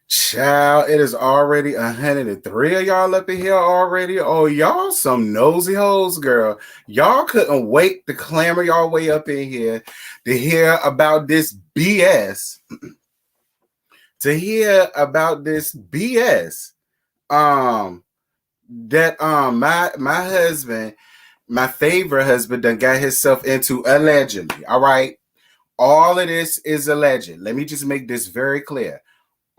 Child, it is already 103 of y'all up in here already. Oh, y'all some nosy hoes, girl. Y'all couldn't wait to clamor y'all way up in here to hear about this BS. To hear about this BS. That my husband, my favorite husband, done got himself into allegedly. All right. All of this is alleged. Let me just make this very clear.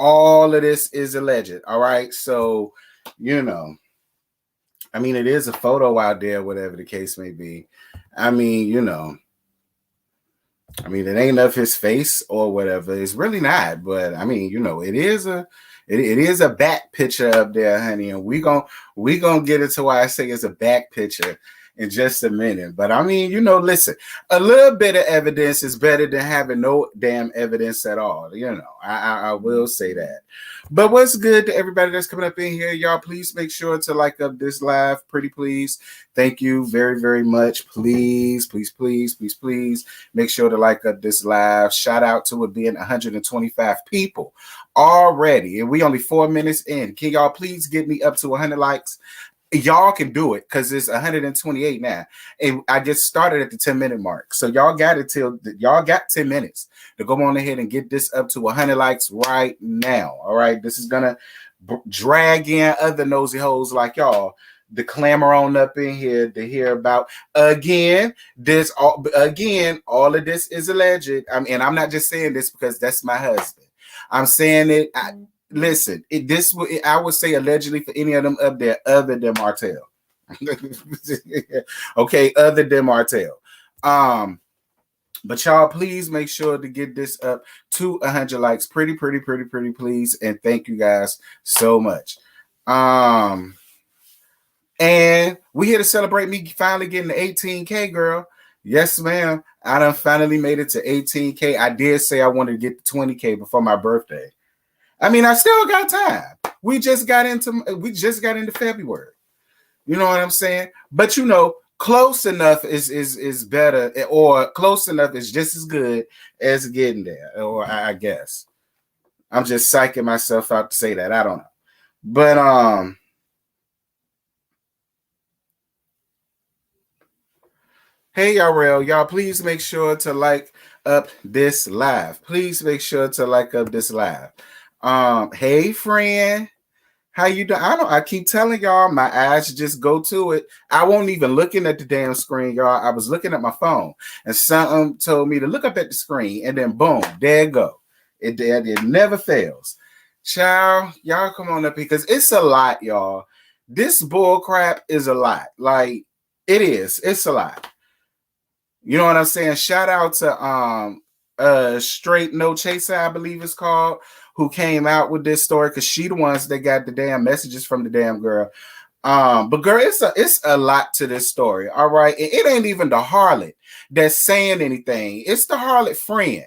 All of this is alleged. All right. So, I mean, it is a photo out there, whatever the case may be. I mean, it ain't of his face or whatever. It's really not. But I mean, it is a back picture up there, honey. And we gonna get into why I say it's a back picture in just a minute. But I mean, listen, a little bit of evidence is better than having no damn evidence at all. I will say that. But what's good to everybody that's coming up in here, y'all? Please make sure to like up this live, pretty please. Thank you very, very much. Please, please, please, please, please make sure to like up this live. Shout out to it being 125 people already, and we only 4 minutes in. Can y'all please get me up to 100 likes? Y'all can do it because it's 128 now, and I just started at the 10-minute mark. So y'all got 10 minutes to go on ahead and get this up to 100 likes right now. All right, this is gonna drag in other nosy hoes like y'all to clamor on up in here to hear about again. All of this is alleged. And I'm not just saying this because that's my husband. I'm saying it. Listen, I would say allegedly for any of them up there other than Martell. Okay, other than Martell. But y'all, please make sure to get this up to 100 likes. Pretty, please. And thank you guys so much. And we here to celebrate me finally getting the 18K, girl. Yes, ma'am. I done finally made it to 18K. I did say I wanted to get to 20K before my birthday. I mean, I still got time. We just got into February. You know what I'm saying? But close enough is better, or close enough is just as good as getting there. Or I guess I'm just psyching myself out to say that. I don't know. But hey, y'all, please make sure to like up this live. Please make sure to like up this live. Hey friend, how you doing? I keep telling y'all, my eyes just go to it. I won't even looking at the damn screen, y'all. I was looking at my phone and something told me to look up at the screen, and then boom, there it go. It never fails. Child, y'all come on up here because it's a lot, y'all. This bull crap is a lot. Like it is. It's a lot. You know what I'm saying? Shout out to Straight No Chaser, I believe it's called, who came out with this story because she the ones that got the damn messages from the damn girl. But girl, it's a lot to this story. All right. It ain't even the harlot that's saying anything. It's the harlot friend.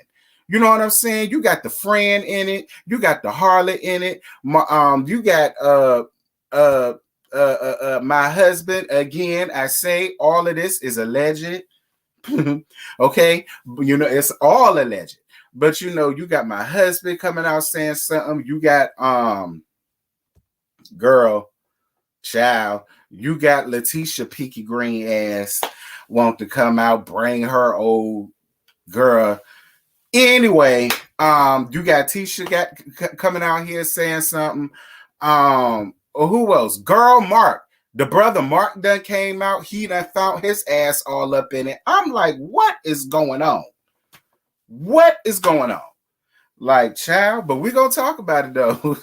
You know what I'm saying? You got the friend in it. You got the harlot in it. You got my husband. Again, I say all of this is alleged. Okay, it's all alleged. But you got my husband coming out saying something. You got child, you got Latisha Peaky Green ass want to come out, bring her old girl. Anyway, you got Tisha coming out here saying something. Who else? Girl Mark. The brother Mark done came out. He done found his ass all up in it. I'm like, what is going on? What is going on? Like, child, but we gonna talk about it though.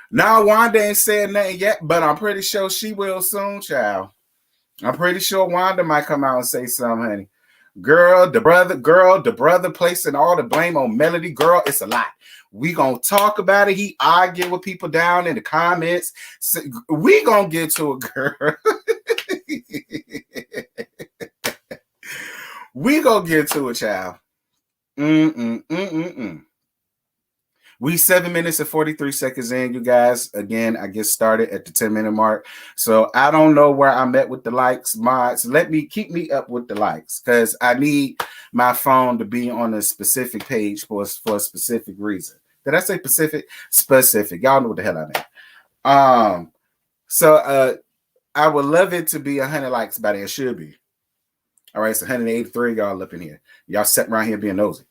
Now, Wanda ain't said nothing yet, but I'm pretty sure she will soon, child. I'm pretty sure Wanda might come out and say something, honey. Girl, the brother placing all the blame on Melody. Girl, it's a lot. We gonna talk about it. He arguing with people down in the comments. So we gonna get to it, girl. We gonna get to it, child. We 7 minutes and 43 seconds in, you guys. Again, I get started at the 10-minute mark. So I don't know where I'm at with the likes, mods. Keep me up with the likes, because I need my phone to be on a specific page for a specific reason. Did I say specific? Specific. Y'all know what the hell I mean. So I would love it to be 100 likes by then. It should be. All right, it's 183 y'all up in here. Y'all sitting around here being nosy.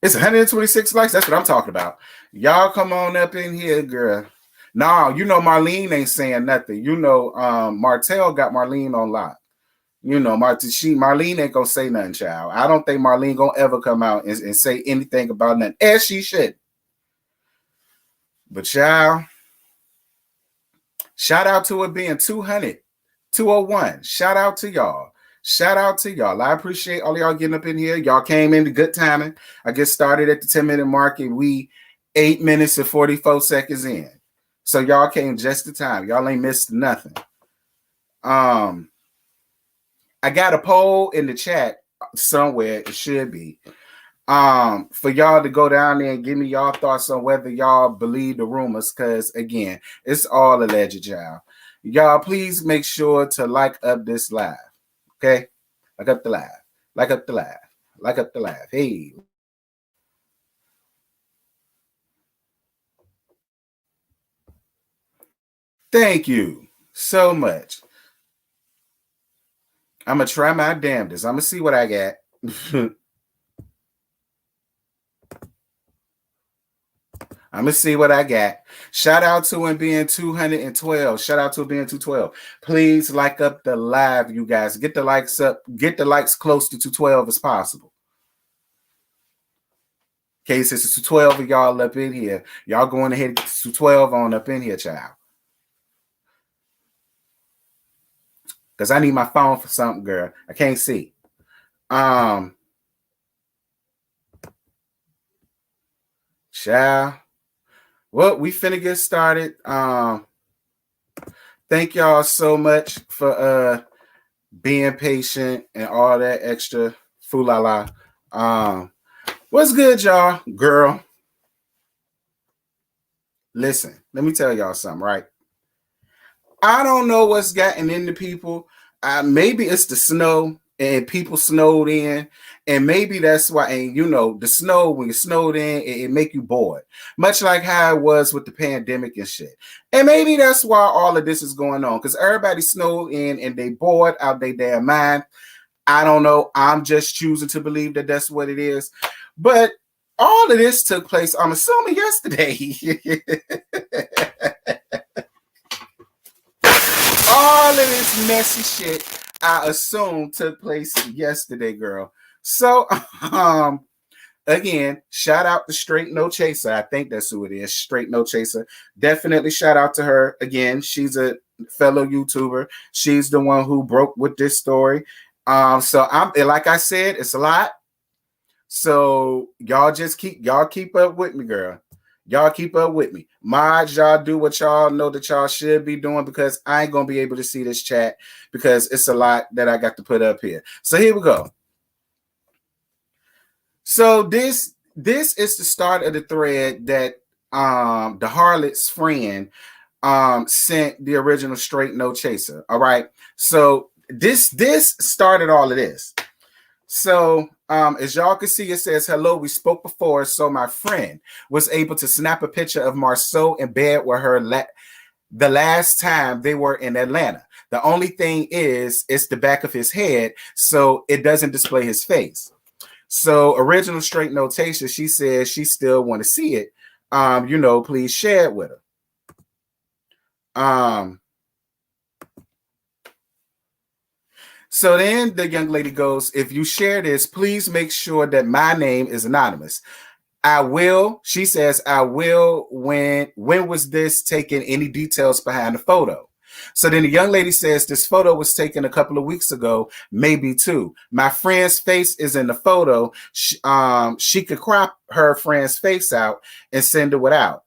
It's 126 likes. That's what I'm talking about. Y'all come on up in here, girl. No, you know Marlene ain't saying nothing. You know Martell got Marlene on lock. You know, Marlene ain't gonna say nothing, child. I don't think Marlene gonna ever come out and say anything about nothing, as she should. But child, shout out to it being 200, 201. Shout out to y'all. Shout out to y'all. I appreciate all y'all getting up in here. Y'all came in the good timing. I get started at the 10-minute mark, and we 8 minutes and 44 seconds in. So y'all came just the time. Y'all ain't missed nothing. I got a poll in the chat somewhere. It should be. For y'all to go down there and give me y'all thoughts on whether y'all believe the rumors, because again, it's all alleged, y'all. Y'all please make sure to like up this live. Okay? Like up the live. Like up the live. Like up the live. Hey. Thank you so much. I'm going to try my damnedest. I'm going to see what I got. I'm going to see what I got. Shout out to him being 212. Shout out to him being 212. Please like up the live, you guys. Get the likes up. Get the likes close to 212 as possible. Okay, since it's 212 of y'all up in here, y'all going ahead to 212 on up in here, child. Because I need my phone for something, girl. I can't see. Child. Well, we finna get started. Thank y'all so much for being patient and all that extra foolala. What's good, y'all? Girl. Listen, let me tell y'all something, right? I don't know what's gotten into people. Maybe it's the snow and people snowed in, and maybe that's why. And you know, the snow, when you snowed in, it make you bored, much like how it was with the pandemic and shit. And maybe that's why all of this is going on, because everybody snowed in and they bored out their damn mind. I don't know. I'm just choosing to believe that that's what it is. But all of this took place, I'm assuming, yesterday. All of this messy shit, I assume, took place yesterday, girl. So, again, shout out to Straight No Chaser. I think that's who it is. Straight No Chaser. Definitely shout out to her. Again, she's a fellow YouTuber. She's the one who broke with this story. So I'm, like I said, it's a lot. So y'all just keep up with me, girl. Y'all keep up with me. Mods, y'all do what y'all know that y'all should be doing, because I ain't gonna be able to see this chat because it's a lot that I got to put up here. So here we go. So this is the start of the thread that the harlot's friend sent the original Straight No Chaser. All right. So this started all of this. So as y'all can see, it says, hello, we spoke before, so my friend was able to snap a picture of Marsau in bed with her the last time they were in Atlanta. The only thing is, it's the back of his head, so it doesn't display his face. So original Straight Notation, she says she still want to see it. You know, please share it with her. So then the young lady goes, if you share this, please make sure that my name is anonymous. I will, she says, I will. When was this taken? Any details behind the photo? So then the young lady says, this photo was taken a couple of weeks ago, maybe two. My friend's face is in the photo. She could crop her friend's face out and send it without.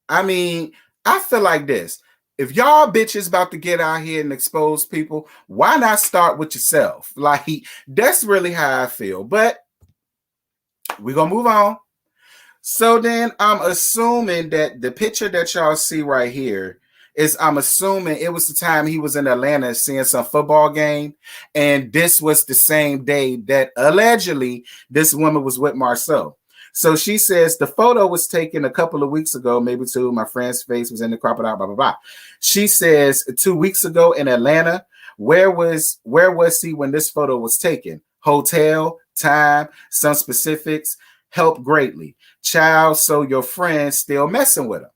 I mean, I feel like this. If y'all bitches about to get out here and expose people, why not start with yourself? Like, that's really how I feel. But we're going to move on. So then I'm assuming that the picture that y'all see right here is, I'm assuming it was the time he was in Atlanta seeing some football game. And this was the same day that allegedly this woman was with Marsau. So she says the photo was taken a couple of weeks ago, maybe two. My friend's face was in the crocodile, blah, blah, blah. She says 2 weeks ago in Atlanta. Where was he when this photo was taken? Hotel, time, some specifics, help greatly. Child, so your friend's still messing with him.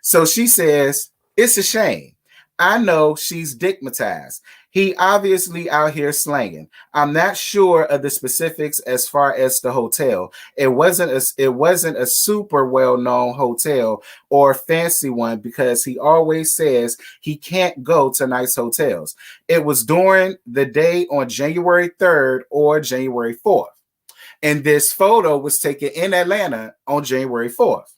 So she says, it's a shame. I know she's stigmatized. He obviously out here slanging. I'm not sure of the specifics as far as the hotel. It wasn't a super well-known hotel or fancy one because he always says he can't go to nice hotels. It was during the day on January 3rd or January 4th. And this photo was taken in Atlanta on January 4th.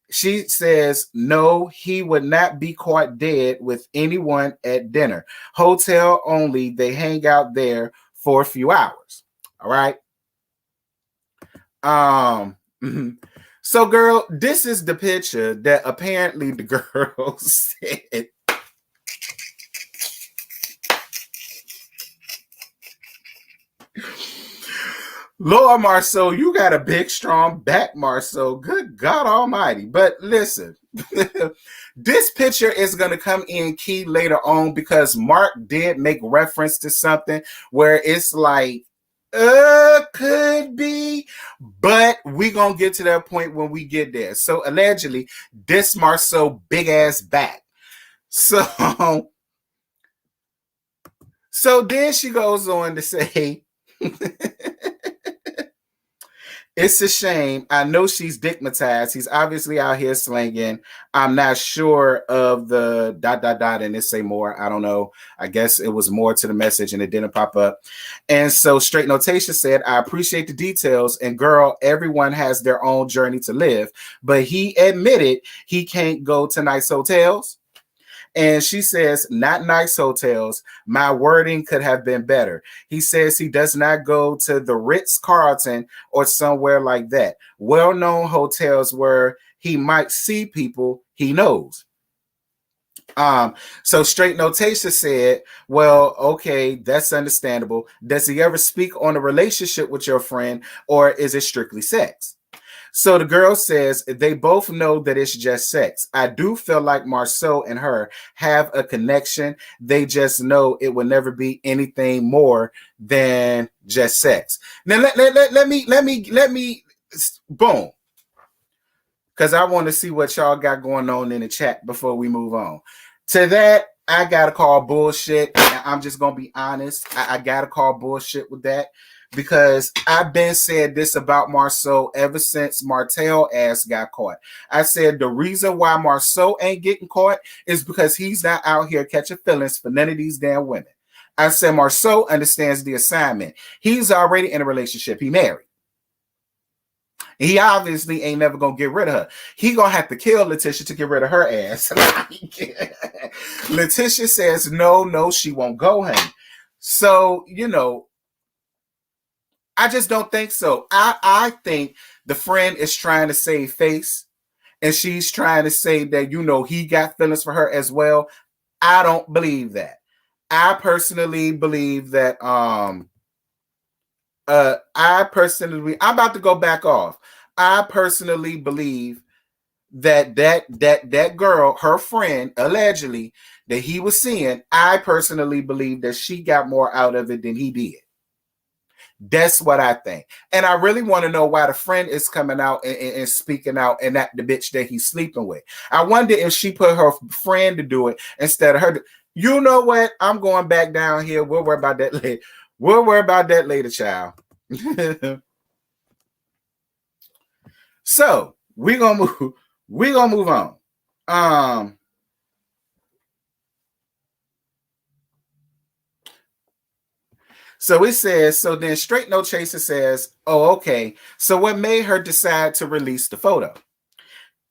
She says, no, he would not be caught dead with anyone at dinner. Hotel only. They hang out there for a few hours. All right. So, girl, this is the picture that apparently the girl said. Lord Marsau, you got a big, strong back, Marsau. Good God Almighty. But listen, this picture is going to come in key later on because Mark did make reference to something where it's like, could be, but we going to get to that point when we get there. So allegedly, this Marsau big ass back. So then she goes on to say, it's a shame. I know she's stigmatized. He's obviously out here slanging. I'm not sure of the ... and it say more. I don't know. I guess it was more to the message and it didn't pop up. And so Straight Notation said, I appreciate the details. And girl, everyone has their own journey to live. But he admitted he can't go to nice hotels. And she says, not nice hotels. My wording could have been better. He says he does not go to the Ritz-Carlton or somewhere like that. Well-known hotels where he might see people he knows. So Straight Notation said, well, okay, that's understandable. Does he ever speak on a relationship with your friend, or is it strictly sex? So the girl says they both know that it's just sex. I do feel like Marsau and her have a connection. They just know it will never be anything more than just sex. Now let me boom. Because I want to see what y'all got going on in the chat before we move on. To that, I gotta call bullshit. I'm just gonna be honest. I gotta call bullshit with that. Because I've been said this about Marsau ever since Martell ass got caught. I said the reason why Marsau ain't getting caught is because he's not out here catching feelings for none of these damn women. I said Marsau understands the assignment. He's already in a relationship. He married. He obviously ain't never gonna get rid of her. He gonna have to kill Latisha to get rid of her ass. Latisha says no, she won't go, honey. So, I just don't think so. I think the friend is trying to save face, and she's trying to say that, he got feelings for her as well. I don't believe that. I personally believe that I'm about to go back off. I personally believe that girl, her friend, allegedly, that he was seeing, I personally believe that she got more out of it than he did. That's what I think. And I really want to know why the friend is coming out and speaking out and not the bitch that he's sleeping with. I wonder if she put her friend to do it instead of her. You know what? I'm going back down here. We'll worry about that later. We'll worry about that later, child. So we're gonna move on. So it says, so then Straight No Chaser says, oh, okay. So what made her decide to release the photo?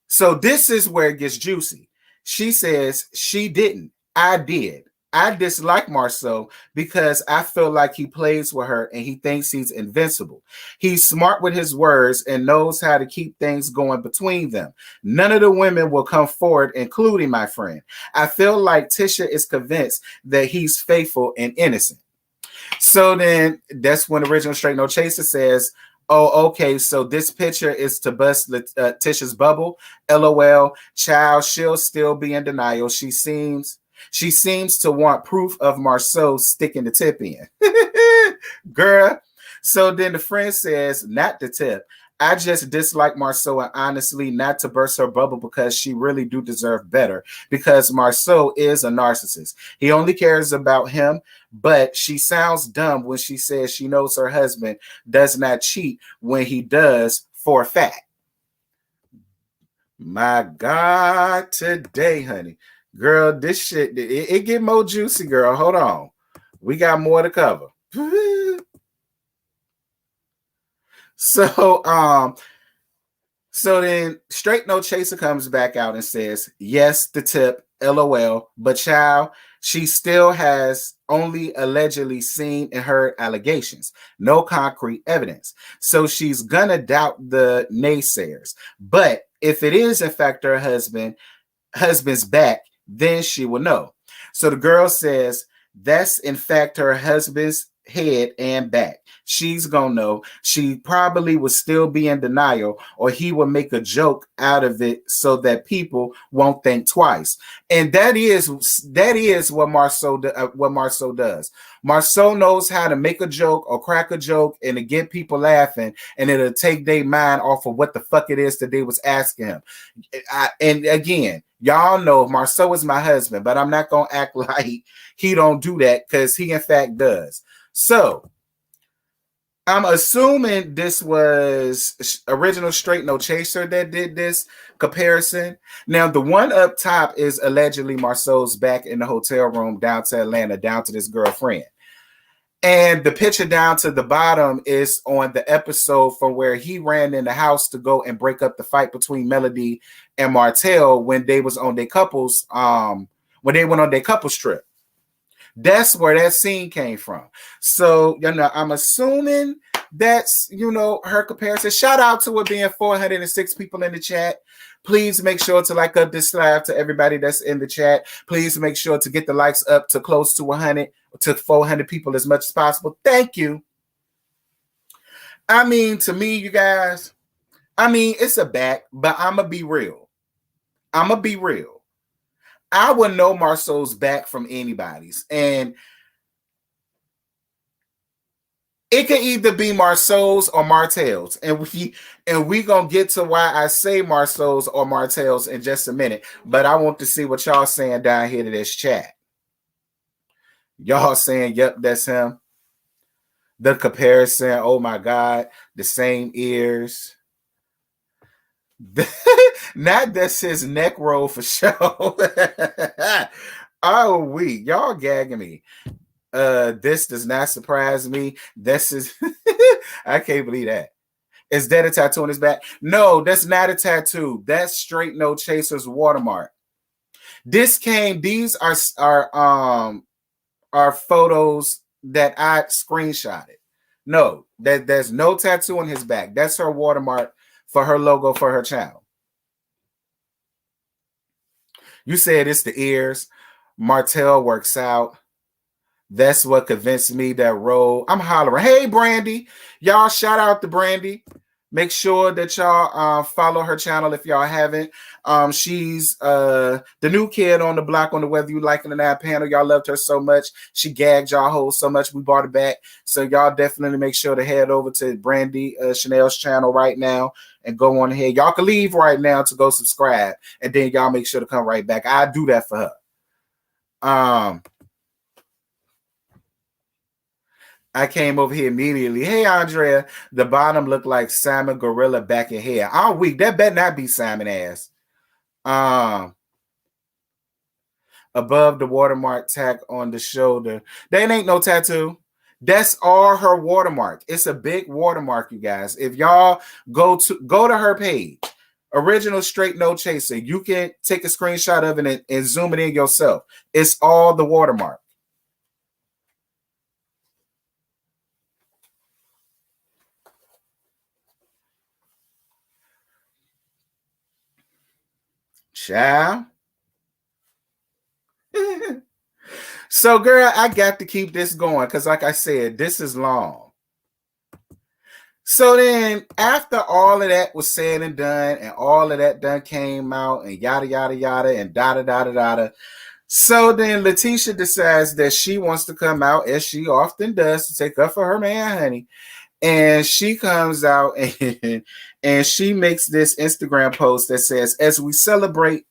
So this is where it gets juicy. She says, she didn't. I did. I dislike Marsau because I feel like he plays with her and he thinks he's invincible. He's smart with his words and knows how to keep things going between them. None of the women will come forward, including my friend. I feel like Tisha is convinced that he's faithful and innocent. So then that's when Original Straight No Chaser says, oh, okay, so this picture is to bust Tisha's bubble. LOL, child, she'll still be in denial. She seems to want proof of Marsau sticking the tip in. Girl. So then the friend says, not the tip. I just dislike Marsau, and honestly, not to burst her bubble because she really do deserve better, because Marsau is a narcissist. He only cares about him, but she sounds dumb when she says she knows her husband does not cheat when he does for a fact. My God, today, honey. Girl, this shit, it get more juicy, girl. Hold on. We got more to cover. So then Straight No Chaser comes back out and says, yes, the tip, LOL, but child, she still has only allegedly seen and heard allegations, no concrete evidence. So she's gonna doubt the naysayers. But if it is in fact her husband's back, then she will know. So the girl says, that's in fact her husband's head and back. She's gonna know. She probably would still be in denial, or he would make a joke out of it so that people won't think twice. And that is what Marsau does. Marsau knows how to make a joke or crack a joke and to get people laughing, and it'll take their mind off of what the fuck it is that they was asking him. And again, y'all know Marsau is my husband, but I'm not gonna act like he don't do that, because he in fact does. So I'm assuming this was Original Straight No Chaser that did this comparison. Now, the one up top is allegedly Marsau's back in the hotel room down to Atlanta, down to this girlfriend. And the picture down to the bottom is on the episode from where he ran in the house to go and break up the fight between Melody and Martell when they was on their couples, when they went on their couples trip. That's where that scene came from. So, I'm assuming that's, her comparison. Shout out to it being 406 people in the chat. Please make sure to like up this live to everybody that's in the chat. Please make sure to get the likes up to close to 100 to 400 people as much as possible. Thank you. I mean, to me, you guys, it's a back, but I'm going to be real. I would know Marsau's back from anybody's. And it can either be Marsau's or Martell's. And we gonna get to why I say Marsau's or Martell's in just a minute. But I want to see what y'all saying down here to this chat. Y'all saying, yep, that's him. The comparison, oh my God, the same ears. Not that's his neck roll for sure. Oh, y'all gagging me. This does not surprise me. This is I can't believe that. Is that a tattoo on his back? No, that's not a tattoo. That's Straight No Chaser's watermark. These are photos that I screenshotted. No, there's no tattoo on his back. That's her watermark for her logo for her channel. You said it's the ears. Martell works out. That's what convinced me that role. I'm hollering. Hey, Brandy. Y'all shout out to Brandy. Make sure that y'all follow her channel if y'all haven't. She's the new kid on the block on the Whether You Like It or Not panel. Y'all loved her so much. She gagged y'all hoes so much we brought it back. So y'all definitely make sure to head over to Brandy Chanel's channel right now and go on ahead. Y'all can leave right now to go subscribe. And then y'all make sure to come right back. I do that for her. I came over here immediately. Hey, Andrea, the bottom looked like Simon Gorilla back in hair. I'm weak. That better not be Simon ass. Above the watermark tack on the shoulder. That ain't no tattoo. That's all her watermark. It's a big watermark, you guys. If y'all go to her page, Original Straight No Chaser, you can take a screenshot of it and zoom it in yourself. It's all the watermark. Child. So, girl, I got to keep this going because, like I said, this is long. So then, after all of that was said and done, and all of that done came out, and yada yada yada, and da da da da da. So then, Latisha decides that she wants to come out, as she often does, to take up for her man, honey. And she comes out and she makes this Instagram post that says, as we celebrate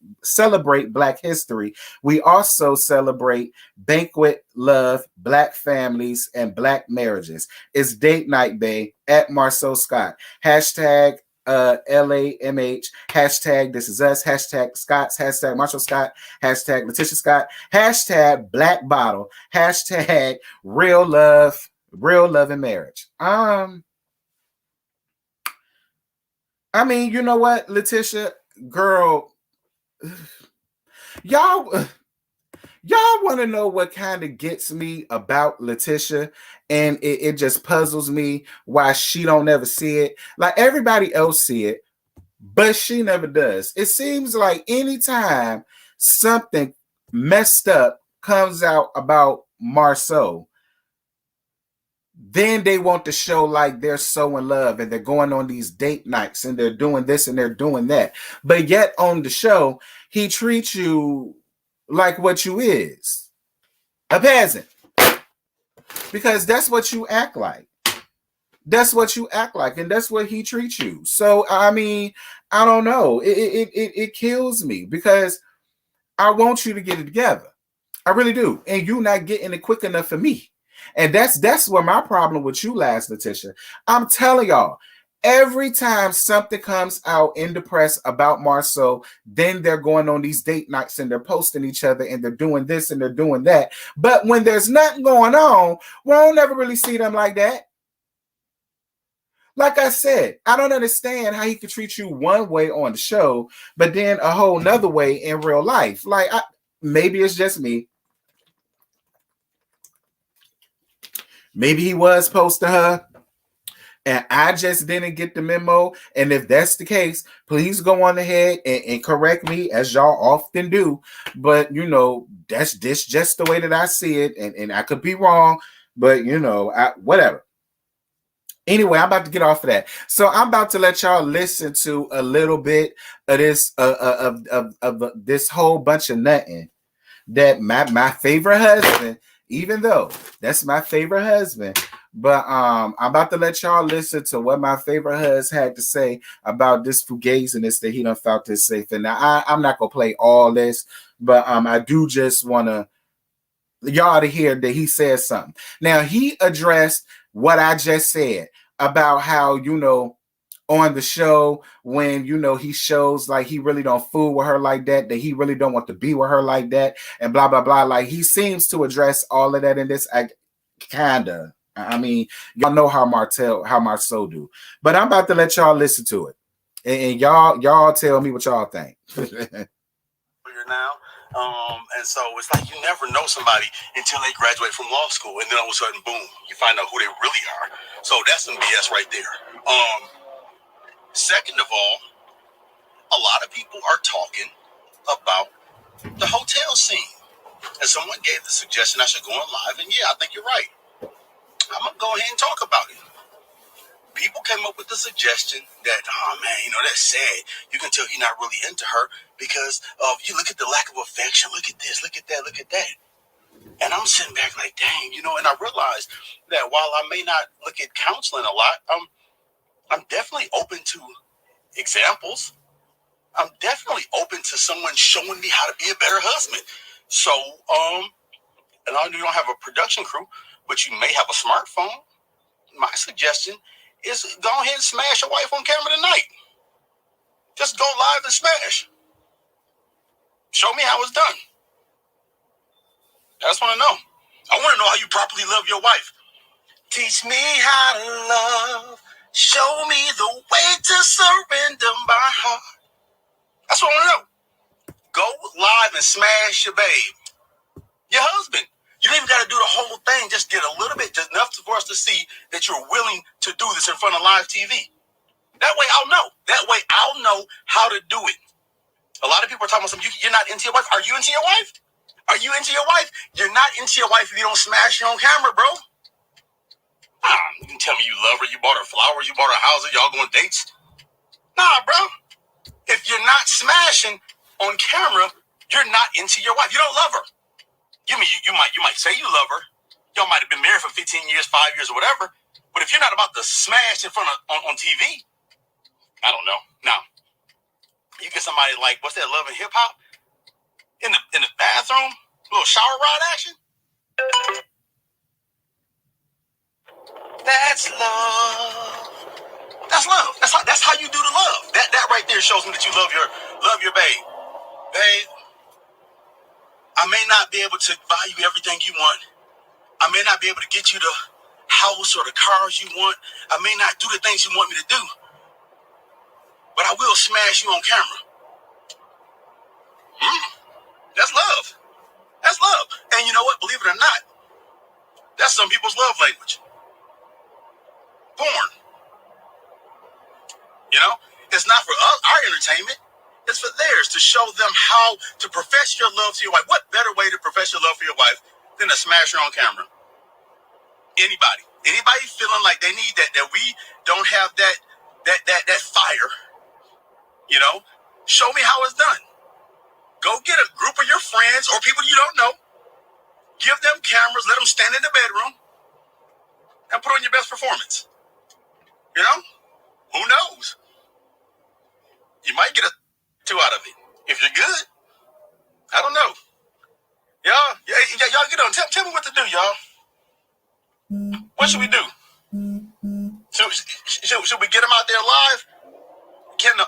Black history, we also celebrate banquet, love, Black families, and Black marriages. It's date night, babe, at Marsau Scott. Hashtag LAMH, hashtag this is us, hashtag Scott's, hashtag Marshall Scott, hashtag Latisha Scott, hashtag Black Bottle, hashtag real love and marriage. I mean, you know what, Latisha, girl, y'all want to know what kind of gets me about Latisha, and it just puzzles me why she don't ever see it. Like everybody else see it, but she never does. It seems like anytime something messed up comes out about Marsau, then they want to show like they're so in love and they're going on these date nights and they're doing this and they're doing that. But yet on the show, he treats you like what you is, a peasant. Because that's what you act like. That's what you act like, and that's what he treats you. So I mean, I don't know. It kills me because I want you to get it together. I really do. And you not getting it quick enough for me. And that's where my problem with you lies, Latisha. I'm telling y'all, every time something comes out in the press about Marsau, then they're going on these date nights and they're posting each other and they're doing this and they're doing that. But when there's nothing going on, we don't ever really see them like that. Like I said, I don't understand how he could treat you one way on the show, but then a whole nother way in real life. Like, maybe it's just me. Maybe he was posting her and I just didn't get the memo. And if that's the case, please go on ahead and correct me, as y'all often do. But, you know, that's just the way that I see it. And I could be wrong, but, you know, whatever. Anyway, I'm about to get off of that. So I'm about to let y'all listen to a little bit of this of this whole bunch of nutting that my favorite husband, even though that's my favorite husband, but I'm about to let y'all listen to what my favorite husband had to say about this fugaziness that he done felt this safe. And now I'm not gonna play all this, but I do just want to y'all to hear that he says something. Now he addressed what I just said about how, you know, on the show when, you know, he shows like he really don't fool with her like that he really don't want to be with her like that, and blah blah blah. Like he seems to address all of that in this. Kinda. I mean, y'all know how Marsau do. But I'm about to let y'all listen to it, and y'all tell me what y'all think. Now. And so it's like you never know somebody until they graduate from law school, and then all of a sudden, boom, you find out who they really are. So that's some BS right there. Second of all, a lot of people are talking about the hotel scene, and someone gave the suggestion I should go on live, and yeah, I think you're right. I'm gonna go ahead and talk about it. People came up with the suggestion that, oh man, you know, that's sad. You can tell he's not really into her because you look at the lack of affection. Look at this, look at that, look at that. And I'm sitting back like, dang, you know, and I realized that while I may not look at counseling a lot, I'm definitely open to examples. I'm definitely open to someone showing me how to be a better husband. So, and I know you don't have a production crew, but you may have a smartphone. My suggestion is go ahead and smash your wife on camera tonight. Just go live and smash. Show me how it's done. I just want to know. I want to know how you properly love your wife. Teach me how to love. Show me the way to surrender my heart. That's what I want to know. Go live and smash your babe. Your husband. You don't even got to do the whole thing. Just get a little bit, just enough for us to see that you're willing to do this in front of live TV. That way I'll know. That way I'll know how to do it. A lot of people are talking about something. You're not into your wife. Are you into your wife? Are you into your wife? You're not into your wife if you don't smash her on camera, bro. You can tell me you love her. You bought her flowers. You bought her houses. Y'all going dates. Nah, bro. If you're not smashing on camera, you're not into your wife. You don't love her. You might say you love her. Y'all might have been married for 15 years, 5 years, or whatever. But if you're not about to smash in front of on TV, I don't know. Now, you get somebody like, what's that, Love and Hip Hop? In the bathroom, a little shower rod action. That's love. That's love. That's how you do the love. That right there shows me that you love your babe. Babe, I may not be able to buy you everything you want. I may not be able to get you the house or the cars you want. I may not do the things you want me to do. But I will smash you on camera. That's love. That's love. And you know what? Believe it or not, that's some people's love language. Porn. You know? It's not for our entertainment. It's for theirs, to show them how to profess your love to your wife. What better way to profess your love for your wife than to smash her on camera? Anybody feeling like they need that we don't have that fire, you know? Show me how it's done. Go get a group of your friends or people you don't know. Give them cameras, let them stand in the bedroom, and put on your best performance. You know? Who knows? You might get a two out of it. If you're good, I don't know. Y'all get on. Tell me what to do, y'all. What should we do? Should we get them out there live? Can the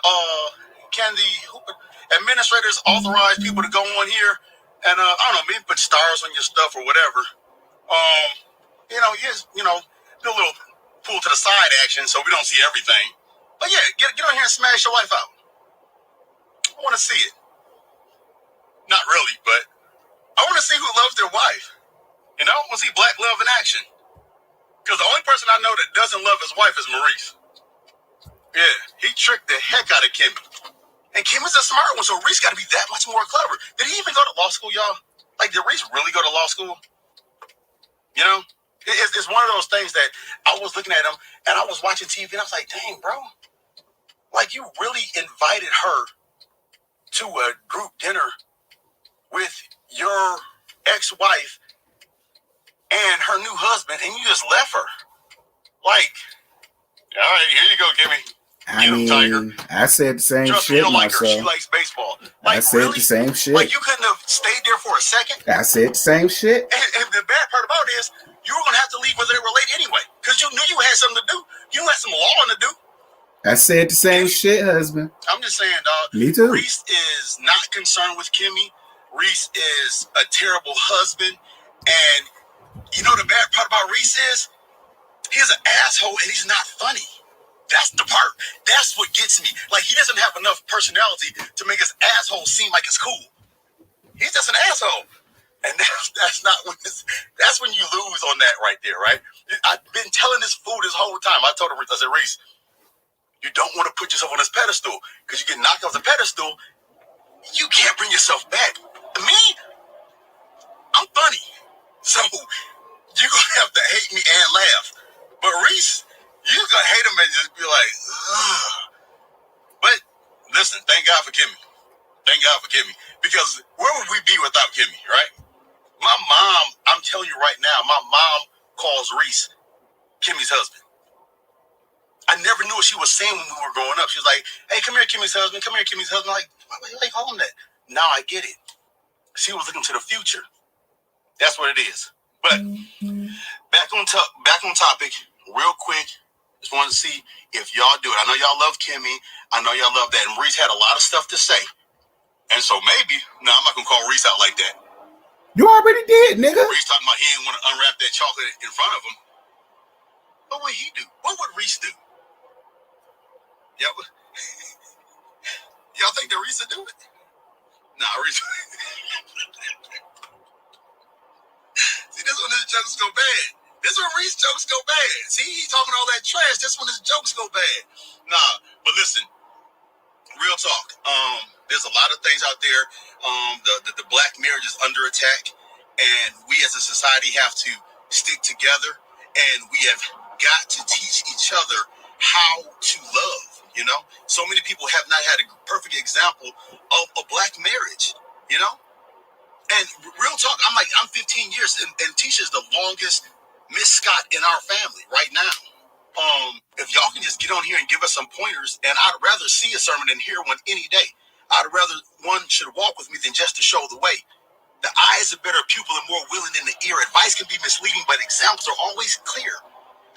administrators authorize people to go on here and I don't know, maybe put stars on your stuff or whatever? Do a little pull to the side action so we don't see everything. But yeah, get on here and smash your wife out. I want to see it. Not really, but I want to see who loves their wife. You know, I want to see black love in action. Because the only person I know that doesn't love his wife is Maurice. Yeah, he tricked the heck out of Kimmy. And Kimmy's a smart one, so Reese got to be that much more clever. Did he even go to law school, y'all? Like, did Reese really go to law school? You know? It's one of those things that I was looking at him, and I was watching TV, and I was like, dang, bro. Like, you really invited her to a group dinner with your ex-wife and her new husband, and you just left her. Like, all right, here you go, Kimmy. I said the same Trust shit. me, you don't like her. Myself. She likes baseball. I Like, said really? the same shit. Like, you couldn't have stayed there for a second? I said the same shit. And the bad part about it is, you were going to have to leave whether they were late anyway. Because you knew you had something to do. You had some law to do. I said the same shit, husband. I'm just saying, dog. Me too. Reese is not concerned with Kimmy. Reese is a terrible husband. And you know the bad part about Reese is, he's an asshole and he's not funny. That's the part. That's what gets me. Like, he doesn't have enough personality to make his asshole seem like it's cool. He's just an asshole. And that's not when that's when you lose on that right there, right? I've been telling this fool this whole time. I told him, I said, Reese, you don't want to put yourself on this pedestal, because you get knocked off the pedestal, you can't bring yourself back. Me, I'm funny. So you're going to have to hate me and laugh. But Reese, you're going to hate him and just be like, ugh. But listen, thank God for Kimmy. Thank God for Kimmy. Because where would we be without Kimmy, right? My mom, I'm telling you right now, my mom calls Reese Kimmy's husband. I never knew what she was saying when we were growing up. She was like, hey, come here, Kimmy's husband. Come here, Kimmy's husband. I'm like, why do you call him that? Now I get it. She was looking to the future. That's what it is. But back on topic, real quick. Just wanted to see if y'all do it. I know y'all love Kimmy. I know y'all love that. And Reese had a lot of stuff to say. And so maybe, I'm not going to call Reese out like that. You already did, nigga. Reese talking about he didn't want to unwrap that chocolate in front of him. What would he do? What would Reese do? Y'all think that Reese would do it? Nah, Reese. See, this one his jokes go bad. This one Reese jokes go bad. See, he talking all that trash. This one his jokes go bad. Nah, but listen, real talk. There's a lot of things out there. The black marriage is under attack, and we as a society have to stick together, and we have got to teach each other how to love. You know, so many people have not had a perfect example of a black marriage. You know, and real talk, I'm 15 years, and Tisha's the longest Miss Scott in our family right now. If y'all can just get on here and give us some pointers, and I'd rather see a sermon than hear one any day. I'd rather one should walk with me than just to show the way. The eye is a better pupil and more willing than the ear. Advice can be misleading, but examples are always clear.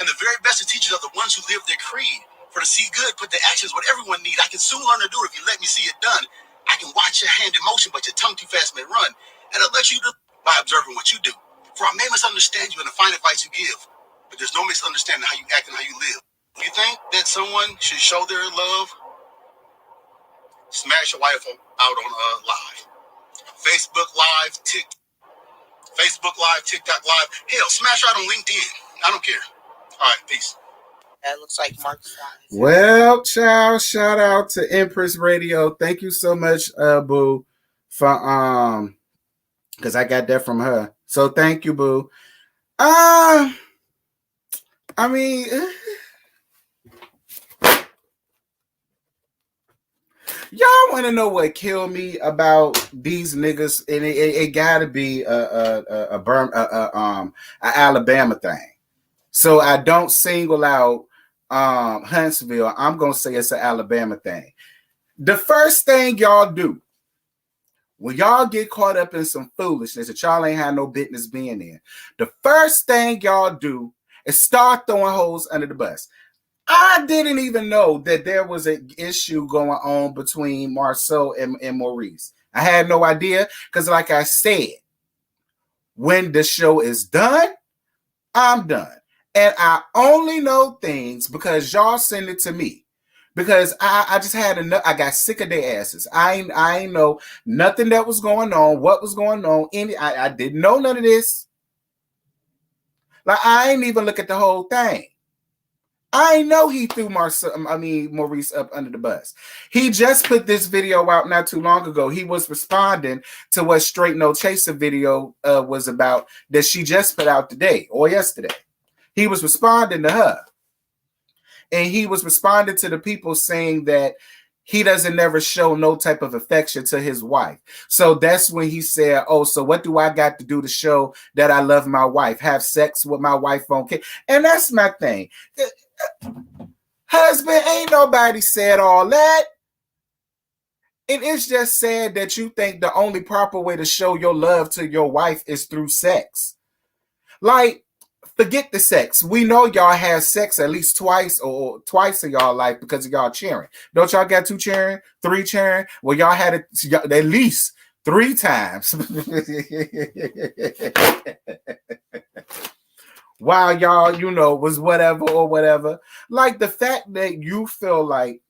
And the very best of teachers are the ones who live their creed. For to see good, put the actions what everyone need. I can soon learn to do it if you let me see it done. I can watch your hand in motion, but your tongue too fast may run. And I'll let you do by observing what you do. For I may misunderstand you in the fine advice you give, but there's no misunderstanding how you act and how you live. If you think that someone should show their love, smash your wife out on live. Facebook Live, TikTok Live. Hell, smash her out on LinkedIn. I don't care. All right, peace. That looks like Mark's. Well, child, shout out to Empress Radio. Thank you so much, Boo, for because I got that from her. So thank you, Boo. I mean, y'all want to know what killed me about these niggas, and it gotta be a Alabama thing. So I don't single out Huntsville. I'm gonna say it's an Alabama thing. The first thing y'all do when y'all get caught up in some foolishness that y'all ain't had no business being in, the first thing y'all do is start throwing hoes under the bus. I didn't even know that there was an issue going on between Marsau and Maurice. I had no idea because, like I said, when the show is done, I'm done. And I only know things because y'all send it to me. Because I just had enough. I got sick of their asses. I ain't know nothing that was going on, what was going on. I didn't know none of this. Like, I ain't even look at the whole thing. I know he threw Maurice up under the bus. He just put this video out not too long ago. He was responding to what Straight No Chaser video was about that she just put out today or yesterday. He was responding to her. And he was responding to the people saying that he doesn't never show no type of affection to his wife. So that's when he said, oh, so what do I got to do to show that I love my wife? Have sex with my wife on camera? And that's my thing. Husband, ain't nobody said all that. And it's just sad that you think the only proper way to show your love to your wife is through sex. Like, forget the sex. We know y'all had sex at least twice in y'all life because of y'all cheering. Don't y'all got 2 cheering, 3 cheering? Well, y'all had it at least 3 times. While y'all, was whatever. Like the fact that you feel like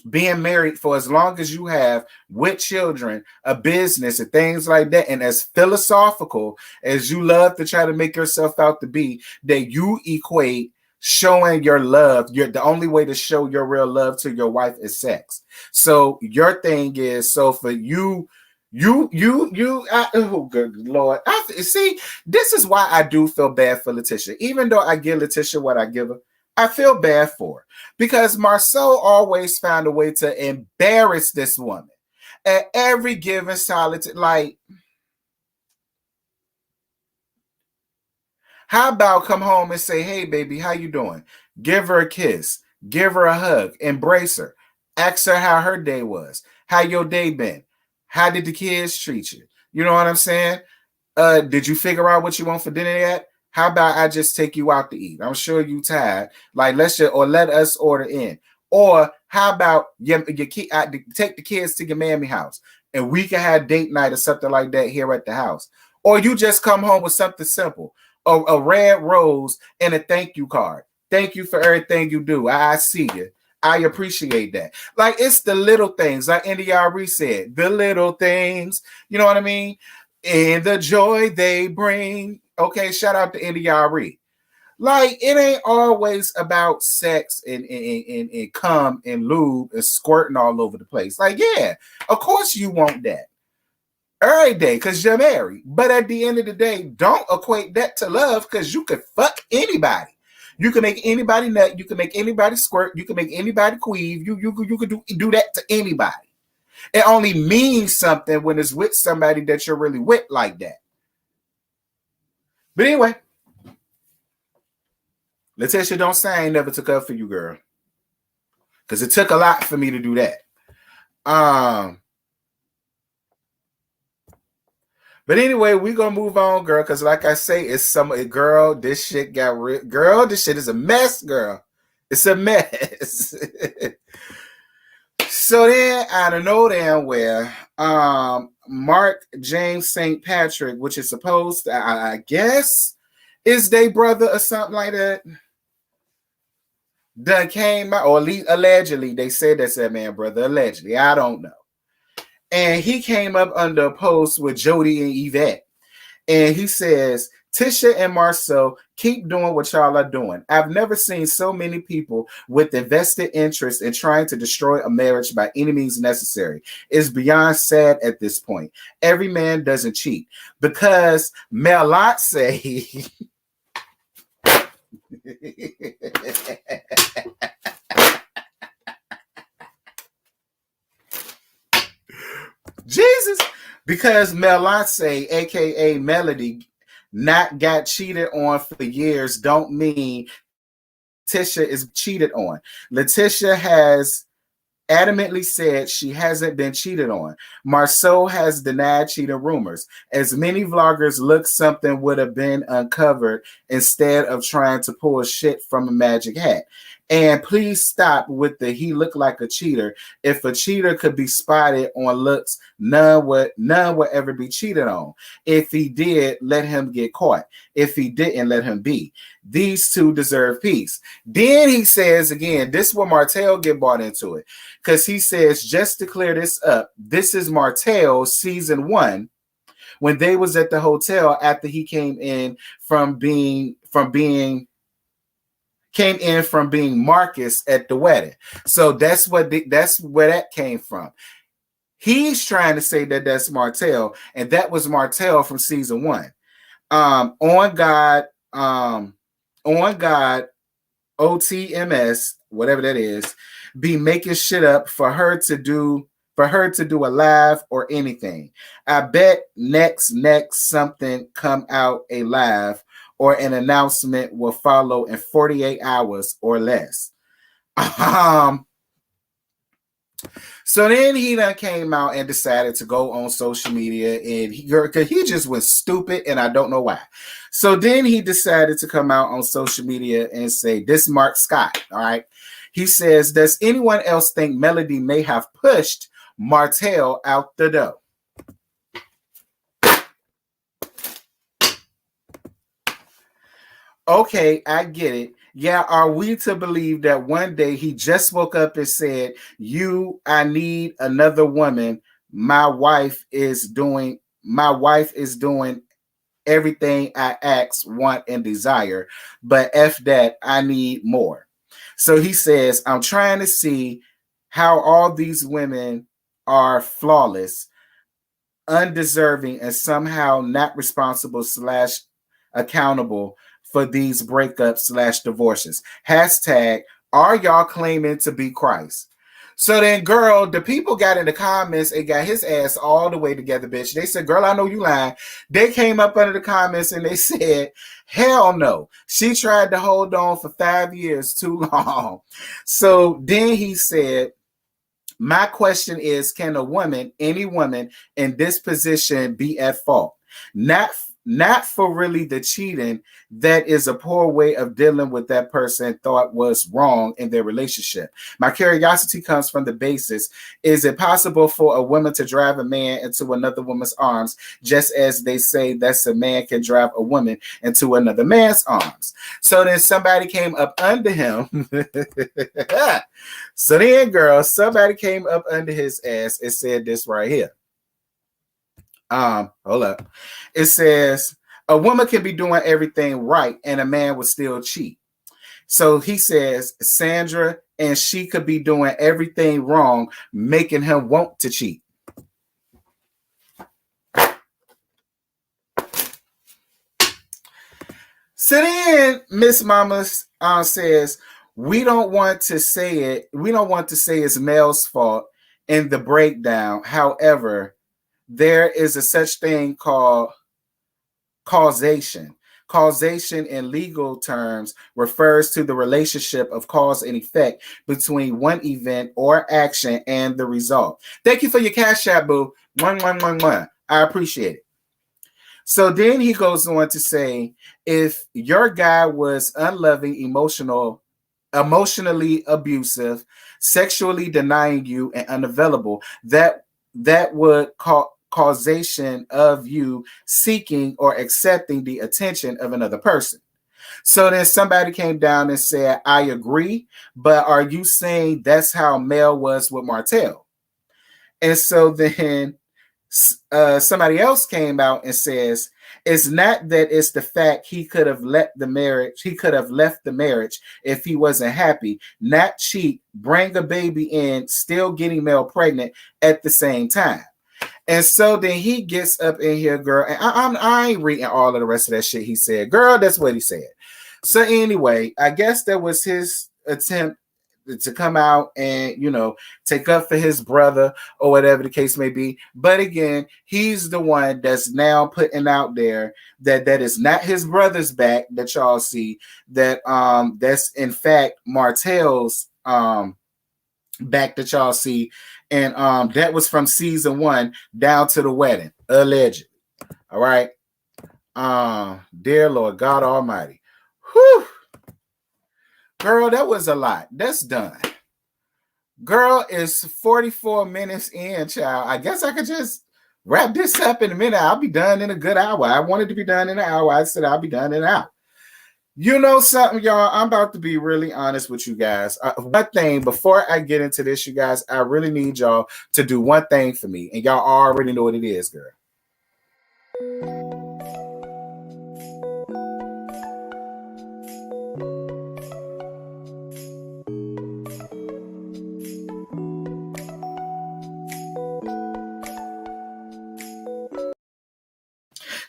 being married for as long as you have with children, a business and things like that, and as philosophical as you love to try to make yourself out to be, that you equate showing your love, the only way to show your real love to your wife is sex. So your thing is, so for you, oh good Lord. See, this is why I do feel bad for Latisha. Even though I give Latisha what I give her, I feel bad for her because Marsau always found a way to embarrass this woman at every given solitude. Like, how about come home and say, hey, baby, how you doing? Give her a kiss, give her a hug, embrace her, ask her how her day was, how your day been, how did the kids treat you? You know what I'm saying? Did you figure out what you want for dinner yet? How about I just take you out to eat? I'm sure you tired. Like, let us order in. Or how about your kid, take the kids to your mammy house and we can have date night or something like that here at the house. Or you just come home with something simple, a red rose and a thank you card. Thank you for everything you do. I see you. I appreciate that. Like, it's the little things, like NDRE said, the little things. You know what I mean? And the joy they bring. Okay, shout out to NDRE. Like, it ain't always about sex and cum and lube and squirting all over the place. Like, yeah, of course you want that every day because you're married. But at the end of the day, don't equate that to love, because you could fuck anybody. You can make anybody nut. You can make anybody squirt. You can make anybody queeve. You could do that to anybody. It only means something when it's with somebody that you're really with like that. But anyway, Latisha, don't say I ain't never took up for you, girl. Because it took a lot for me to do that. But anyway, we gonna move on, girl. Because like I say, it's girl, this shit got real. Girl, this shit is a mess, girl. It's a mess. So then, out of no damn where, Mark James St. Patrick, which is supposed to, I guess, is their brother or something like that, done came out, or at least allegedly, they said that's that man brother, allegedly, I don't know. And he came up under a post with Jody and Yvette. And he says, Tisha and Marsau, keep doing what y'all are doing. I've never seen so many people with a vested interest in trying to destroy a marriage by any means necessary. It's beyond sad at this point. Every man doesn't cheat. Because Melot say... Jesus, because Melance, aka Melody, not got cheated on for years, don't mean Latisha is cheated on. Latisha has adamantly said she hasn't been cheated on. Marsau has denied cheating rumors. As many vloggers look, something would have been uncovered instead of trying to pull shit from a magic hat. And please stop with the he looked like a cheater. If a cheater could be spotted on looks, none would ever be cheated on. If he did, let him get caught. If he didn't, let him be. These two deserve peace. Then he says again, this is where Martell get bought into it. Because he says, just to clear this up, this is Martell season 1, when they was at the hotel after he came in from being Marcus at the wedding. So that's where that came from. He's trying to say that that's Martell, and that was Martell from season 1. On God, OTMS, whatever that is, be making shit up for her to do a live or anything. I bet next something come out a live or an announcement will follow in 48 hours or less. So then he done came out and decided to go on social media, and he just went stupid, and I don't know why. So then he decided to come out on social media and say, this Mark Scott, all right? He says, does anyone else think Melody may have pushed Martell out the door? Okay, I get it. Yeah, are we to believe that one day he just woke up and said, I need another woman. My wife is doing everything I ask, want, and desire. But F that, I need more. So he says, I'm trying to see how all these women are flawless, undeserving, and somehow not responsible / accountable for these breakups / divorces. Hashtag, are y'all claiming to be Christ? So then, girl, the people got in the comments and got his ass all the way together, bitch. They said, girl, I know you lying. They came up under the comments and they said, hell no. She tried to hold on for 5 years too long. So then he said, my question is, can any woman in this position be at fault? Not for really the cheating. That is a poor way of dealing with that person thought was wrong in their relationship. My curiosity comes from the basis. Is it possible for a woman to drive a man into another woman's arms, just as they say that a man can drive a woman into another man's arms? So then somebody came up under him. So then, girl, somebody came up under his ass and said this right here. Hold up. It says, A woman can be doing everything right and a man would still cheat. So he says, Sandra, and she could be doing everything wrong, making him want to cheat. So then Miss Mama says, we don't want to say it. We don't want to say it's Mel's fault in the breakdown. However, there is a such thing called causation. Causation in legal terms refers to the relationship of cause and effect between one event or action and the result. Thank you for your cash app, boo. One. I appreciate it. So then he goes on to say, if your guy was unloving, emotionally abusive, sexually denying you, and unavailable, that would causation of you seeking or accepting the attention of another person. So then somebody came down and said, I agree, but are you saying that's how Mel was with Martell? And so then somebody else came out and says, it's not that it's the fact he could have left the marriage if he wasn't happy, not cheat, bring a baby in, still getting Mel pregnant at the same time. And so then he gets up in here, girl, and I ain't reading all of the rest of that shit he said. Girl, that's what he said. So anyway, I guess that was his attempt to come out and, take up for his brother or whatever the case may be. But again, he's the one that's now putting out there that is not his brother's back that y'all see, that that's in fact Martell's back that y'all see. And that was from season 1 down to the wedding, allegedly. All right. Dear Lord God Almighty. Whew. Girl, that was a lot. That's done. Girl, is 44 minutes in, child. I guess I could just wrap this up in a minute. I'll be done in a good hour. I wanted to be done in an hour. I said I'll be done in an hour. You know something, y'all? I'm about to be really honest with you guys. One thing, before I get into this, you guys, I really need y'all to do one thing for me. And y'all already know what it is, girl.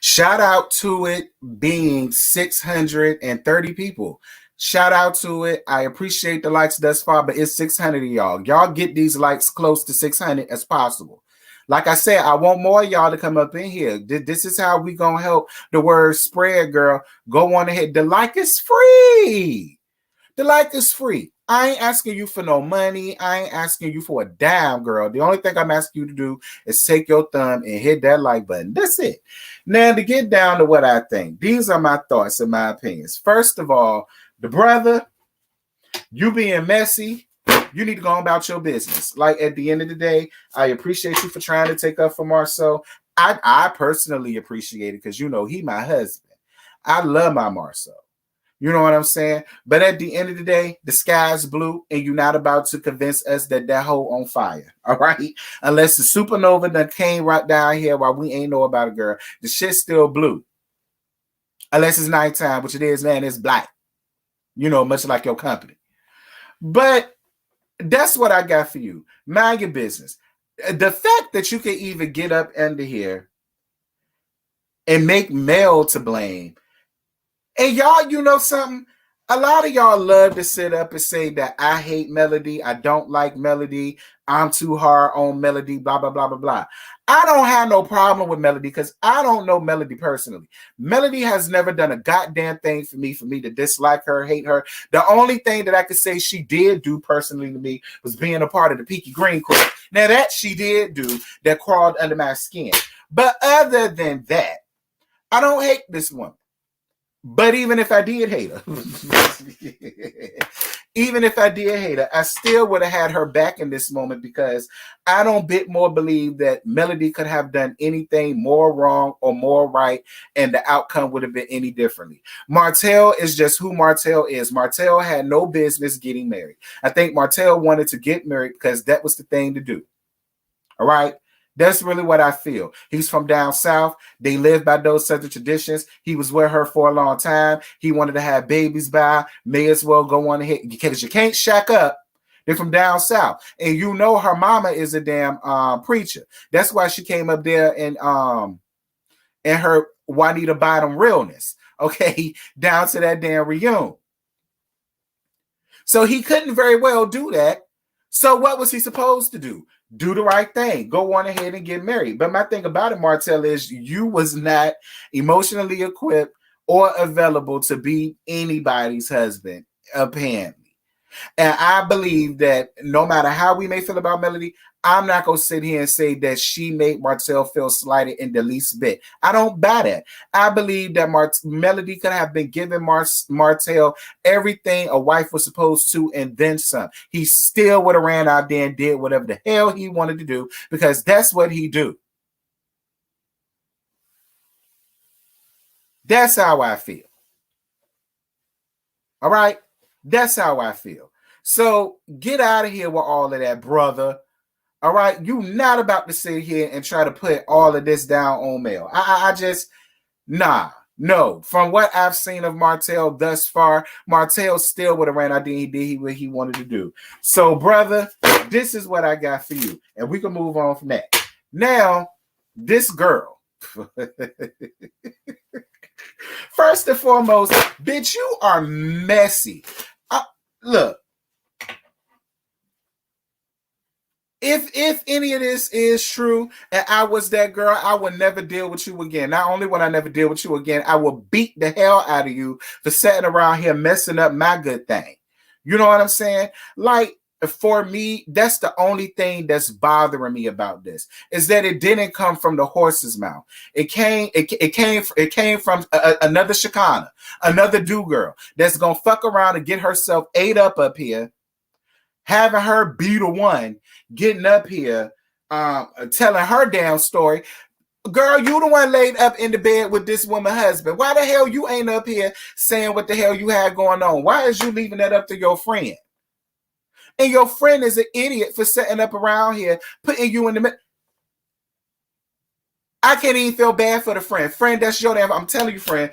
Shout out to it being 630 people. Shout out to it. I appreciate the likes thus far, but it's 600 of y'all. Y'all get these likes close to 600 as possible. Like I said, I want more of y'all to come up in here. This is how we going to help the word spread, girl. Go on ahead. The like is free. The like is free. I ain't asking you for no money. I ain't asking you for a dime, girl. The only thing I'm asking you to do is take your thumb and hit that like button. That's it. Now, to get down to what I think, these are my thoughts and my opinions. First of all, the brother, you being messy, you need to go on about your business. Like, at the end of the day, I appreciate you for trying to take up for Marsau. I personally appreciate it because, he my husband. I love my Marsau. You know what I'm saying? But at the end of the day, the sky's blue, and you're not about to convince us that hoe on fire. All right? Unless the supernova that came right down here while we ain't know about it, girl. The shit's still blue. Unless it's nighttime, which it is, man, it's black. Much like your company. But that's what I got for you. Mind your business. The fact that you can even get up under here and make Mel to blame. And y'all, something? A lot of y'all love to sit up and say that I hate Melody. I don't like Melody. I'm too hard on Melody, blah, blah, blah, blah, blah. I don't have no problem with Melody because I don't know Melody personally. Melody has never done a goddamn thing for me to dislike her, hate her. The only thing that I could say she did do personally to me was being a part of the Peaky Green crew. Now, that she did do that crawled under my skin. But other than that, I don't hate this woman. But even if I did hate her, I still would have had her back in this moment because I don't bit more believe that Melody could have done anything more wrong or more right, and the outcome would have been any differently. Martell is just who Martell is. Martell had no business getting married. I think Martell wanted to get married because that was the thing to do. All right? That's really what I feel. He's from down south. They live by those southern traditions. He was with her for a long time. He wanted to have babies by. May as well go on ahead because you can't shack up. They're from down south, and you know her mama is a damn preacher. That's why she came up there and her Juanita Bottom realness. Okay, down to that damn reunion. So he couldn't very well do that. So what was he supposed to do? Do the right thing. Go on ahead and get married. But my thing about it, Martell, is you was not emotionally equipped or available to be anybody's husband, apparently. And I believe that no matter how we may feel about Melody, I'm not going to sit here and say that she made Martell feel slighted in the least bit. I don't buy that. I believe that Melody could have been giving Martell everything a wife was supposed to and then some. He still would have ran out there and did whatever the hell he wanted to do because that's what he do. That's how I feel. All right? That's how I feel. So get out of here with all of that, brother. All right? You're not about to sit here and try to put all of this down on Mel. I just, no. From what I've seen of Martell thus far, Martell still would have ran out there and did what he wanted to do. So, brother, this is what I got for you. And we can move on from that. Now, this girl. First and foremost, bitch, you are messy. Look, if any of this is true and I was that girl, I would never deal with you again. Not only would I never deal with you again, I will beat the hell out of you for sitting around here messing up my good thing. You know what I'm saying? Like, for me, that's the only thing that's bothering me about this is that it didn't come from the horse's mouth. It came from another Chicana, another do-girl that's gonna fuck around and get herself ate up here, having her be the one getting up here, telling her damn story. Girl, you the one laid up in the bed with this woman's husband. Why the hell you ain't up here saying what the hell you had going on? Why is you leaving that up to your friend? And your friend is an idiot for setting up around here, putting you in the middle. I can't even feel bad for the friend. Friend, that's your damn. I'm telling you, friend,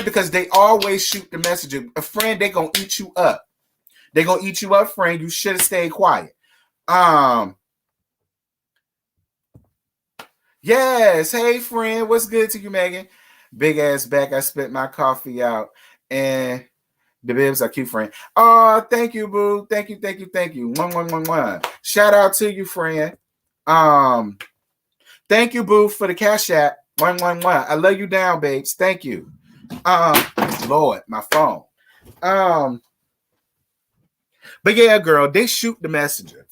because they always shoot the messenger. A friend, they gonna eat you up. They gonna eat you up, friend. You should have stayed quiet. Yes. Hey, friend. What's good to you, Megan? Big ass back. I spit my coffee out. And the bibs are cute, friend. Oh, thank you, boo. Thank you. Mwah. Shout out to you, friend. Thank you, boo, for the cash app. Mwah. I love you down, babes. Thank you. Lord, my phone. But yeah, girl, they shoot the messenger.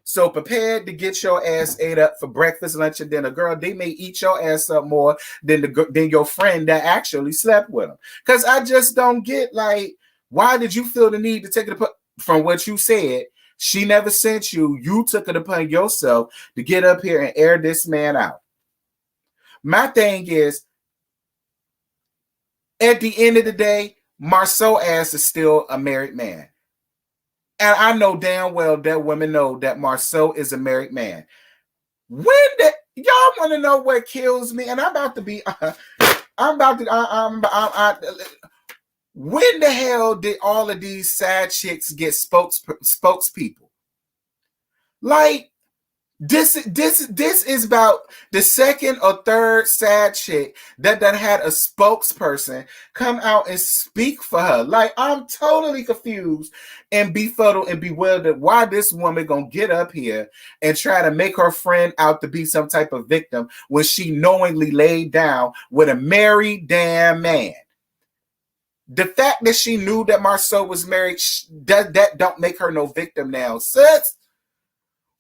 So prepared to get your ass ate up for breakfast, lunch, and dinner. Girl, they may eat your ass up more than your friend that actually slept with them. Because I just don't get, like, why did you feel the need to take it from what you said? She never sent you. You took it upon yourself to get up here and air this man out. My thing is, at the end of the day, Marsau ass is still a married man. And I know damn well that women know that Marsau is a married man. Y'all want to know what kills me? And I'm about to be, when the hell did all of these sad chicks get spokespeople? Like, this is about the second or third sad chick that had a spokesperson come out and speak for her. Like, I'm totally confused and befuddled and bewildered why this woman gonna get up here and try to make her friend out to be some type of victim when she knowingly laid down with a married damn man. The fact that she knew that Marsau was married, that don't make her no victim now. Sis,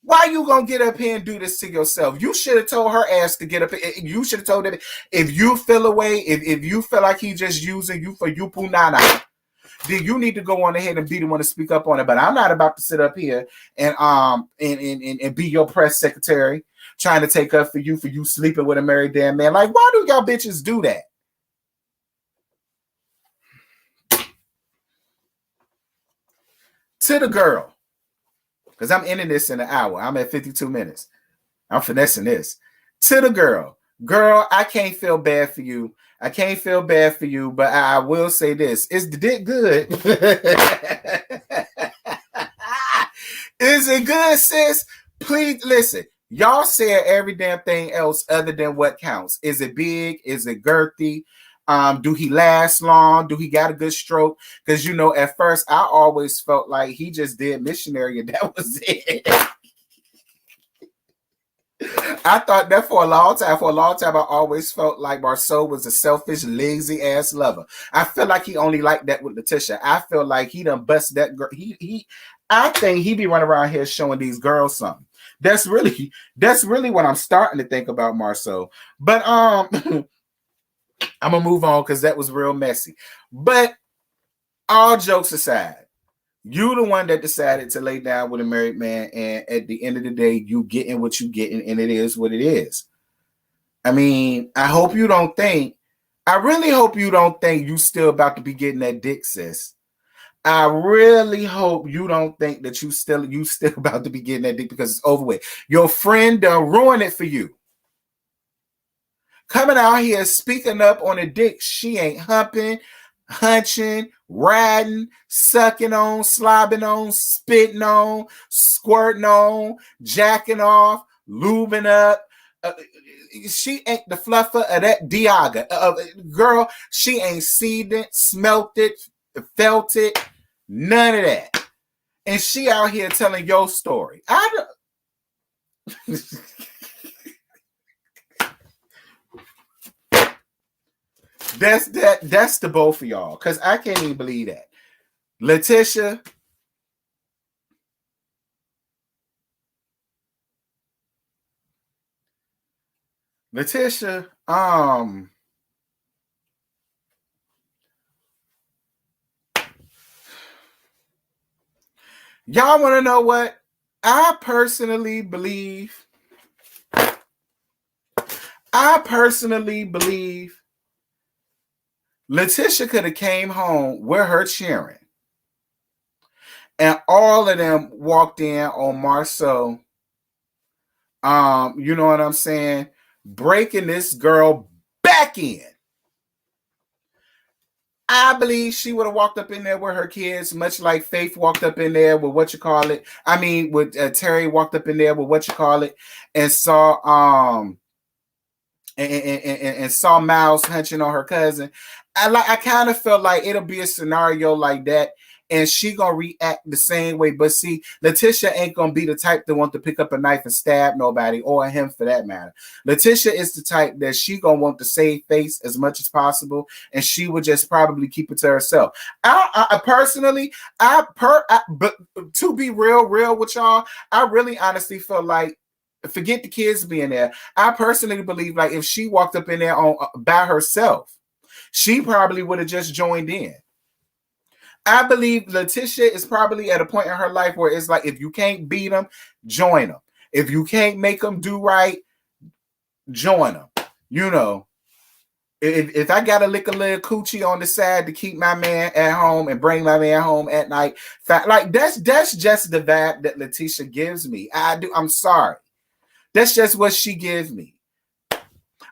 why you gonna get up here and do this to yourself? You should have told her ass to get up here. You should have told her, if you feel away, if you feel like he just using you for you punana, then you need to go on ahead and be the one to speak up on it. But I'm not about to sit up here and be your press secretary trying to take up for you sleeping with a married damn man. Like, why do y'all bitches do that? To the girl, because I'm ending this in an hour. I'm at 52 minutes. I'm finessing this. To the girl. Girl, I can't feel bad for you. I can't feel bad for you, but I will say this. Is the dick good? Is it good, sis? Please listen. Y'all said every damn thing else other than what counts. Is it big? Is it girthy? Do he last long? Do he got a good stroke? Because you know, at first I always felt like he just did missionary and that was it. I thought that for a long time. For a long time, I always felt like Marsau was a selfish, lazy ass lover. I feel like he only liked that with Latisha. I feel like he done bust that girl. I think he be running around here showing these girls something. That's really what I'm starting to think about Marsau. But I'm gonna move on because that was real messy. But all jokes aside, you the one that decided to lay down with a married man, and at the end of the day, you getting what you getting, and it is what it is. I mean, I really hope you don't think you still about to be getting that dick, sis. I really hope you don't think that you still about to be getting that dick because it's over with. Your friend done ruined it for you. Coming out here speaking up on a dick she ain't humping, hunching, riding, sucking on, slobbing on, spitting on, squirting on, jacking off, lubing up. She ain't the fluffer of that Diaga. Girl, she ain't seen it, smelt it, felt it, none of that. And she out here telling your story. That's the both of y'all. Because I can't even believe that. Latisha. Y'all want to know what? I personally believe Latisha could have came home with her cheering. And all of them walked in on Marsau. You know what I'm saying? Breaking this girl back in. I believe she would have walked up in there with her kids, much like Faith walked up in there with with Terry walked up in there with and saw and saw Miles hunching on her cousin. I kind of felt like it'll be a scenario like that, and she gonna react the same way. But see, Latisha ain't gonna be the type that want to pick up a knife and stab nobody, or him for that matter. Latisha is the type that she gonna want to save face as much as possible, and she would just probably keep it to herself. I personally, but to be real with y'all, I really honestly feel like, forget the kids being there. I personally believe like if she walked up in there by herself, she probably would have just joined in. I believe Latisha is probably at a point in her life where it's like, if you can't beat them, join them. If you can't make them do right, join them. You know, if I got to lick a little coochie on the side to keep my man at home and bring my man home at night, like that's just the vibe that Latisha gives me. I'm sorry. That's just what she gives me.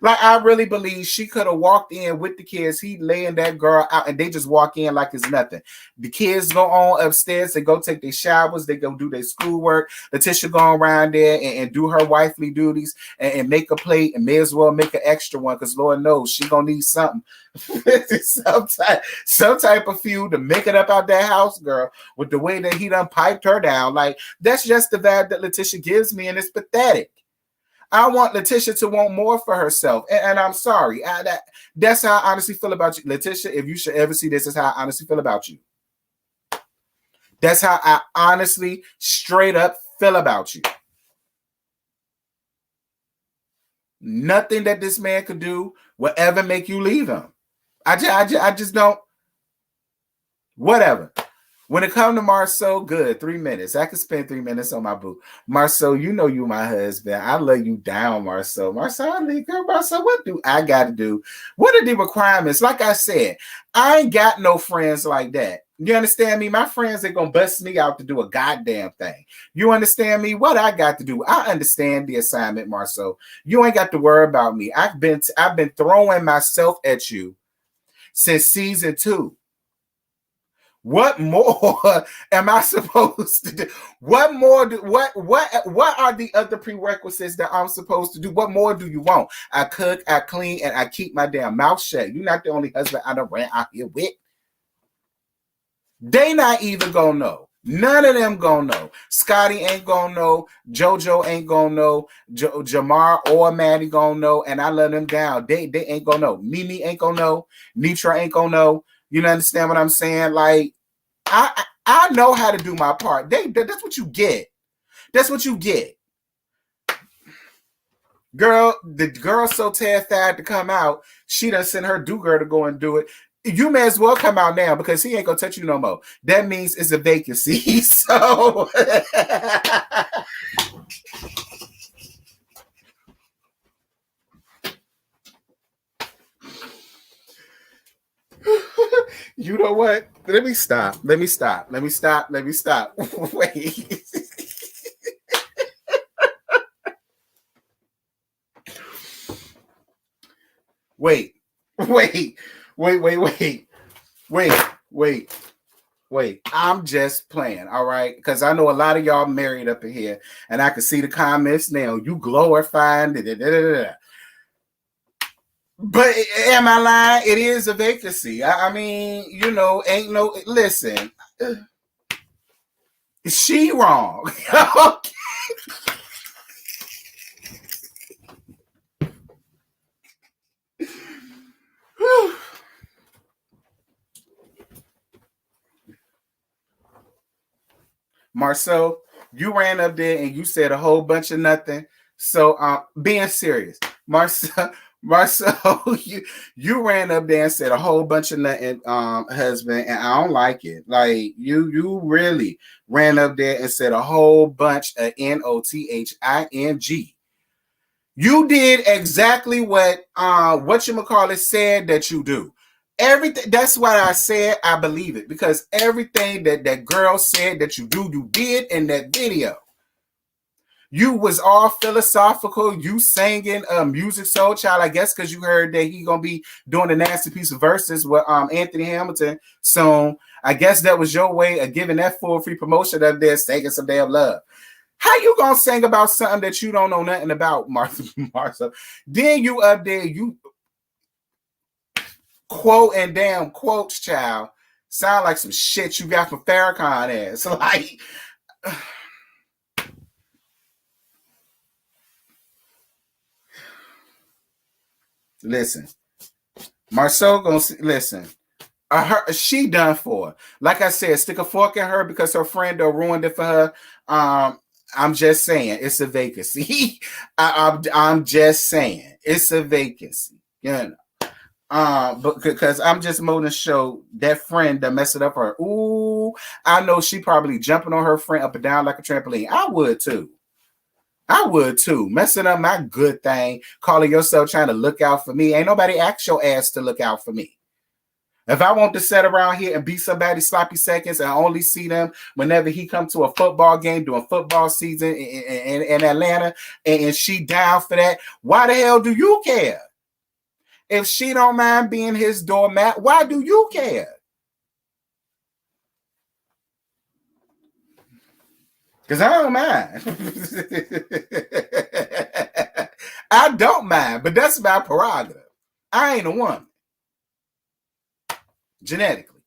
Like, I really believe she could have walked in with the kids. He laying that girl out, and they just walk in like it's nothing. The kids go on upstairs. They go take their showers. They go do their schoolwork. Letitia go around there and do her wifely duties and make a plate, and may as well make an extra one because Lord knows she gonna need something. some type of fuel to make it up out that house, girl, with the way that he done piped her down. Like, that's just the vibe that Latisha gives me, and it's pathetic. I want Latisha to want more for herself. And I'm sorry. That's how I honestly feel about you. Latisha, if you should ever see this, is how I honestly feel about you. That's how I honestly, straight up feel about you. Nothing that this man could do will ever make you leave him. I just don't. Whatever. When it comes to Marsau, good. 3 minutes. I could spend 3 minutes on my boo. Marsau, you know you my husband. I love you down, Marsau. Marsau, what do I got to do? What are the requirements? Like I said, I ain't got no friends like that. You understand me? My friends ain't gonna bust me out to do a goddamn thing. You understand me? What I got to do? I understand the assignment, Marsau. You ain't got to worry about me. I've been throwing myself at you since season 2. What more am I supposed to do? What more? What are the other prerequisites that I'm supposed to do? What more do you want? I cook, I clean, and I keep my damn mouth shut. You're not the only husband I done ran out here with. They not even gonna know. None of them gonna know. Scotty ain't gonna know. JoJo ain't gonna know. Jamar or Maddie gonna know. And I let them down. They ain't gonna know. Mimi ain't gonna know. Nitra ain't gonna know. You understand what I'm saying? Like, I know how to do my part. That's what you get. That's what you get. Girl, the girl so terrified to come out, she done sent her do-girl to go and do it. You may as well come out now because he ain't gonna touch you no more. That means it's a vacancy. So you know what? Let me stop. Wait. Wait. I'm just playing, all right? Because I know a lot of y'all married up in here, and I can see the comments now. You glorifying. But am I lying? It is a vacancy. I mean, ain't no. Listen, she wrong. Okay. Marsau, you ran up there and you said a whole bunch of nothing. So being serious, Marsau, you ran up there and said a whole bunch of nothing, husband, and I don't like it. Like you really ran up there and said a whole bunch of NOTHING. You did exactly what whatchamacallit said that you do. Everything. That's why I said I believe it, because everything that girl said that you do, you did in that video. You was all philosophical. You singing Music Soul Child, I guess, because you heard that he gonna be doing a nasty piece of verses with Anthony Hamilton. So I guess that was your way of giving that full free promotion up there, singing some damn love. How you gonna sing about something that you don't know nothing about, Marsau? Then you up there, you quote and damn quotes, child. Sound like some shit you got from Farrakhan ass. Like, listen, Marsau gonna listen. She done for. Like I said, stick a fork in her because her friend ruined it for her. I'm just saying it's a vacancy. I'm just saying it's a vacancy. You know. But because I'm just more to show that friend that messed it up for her. Ooh, I know she probably jumping on her friend up and down like a trampoline. I would too. Messing up my good thing, calling yourself trying to look out for me. Ain't nobody ask your ass to look out for me. If I want to sit around here and be somebody sloppy seconds and only see them whenever he come to a football game during football season in Atlanta, and she down for that, why the hell do you care? If she don't mind being his doormat, why do you care? Because I don't mind. I don't mind, but that's my prerogative. I ain't a woman. Genetically.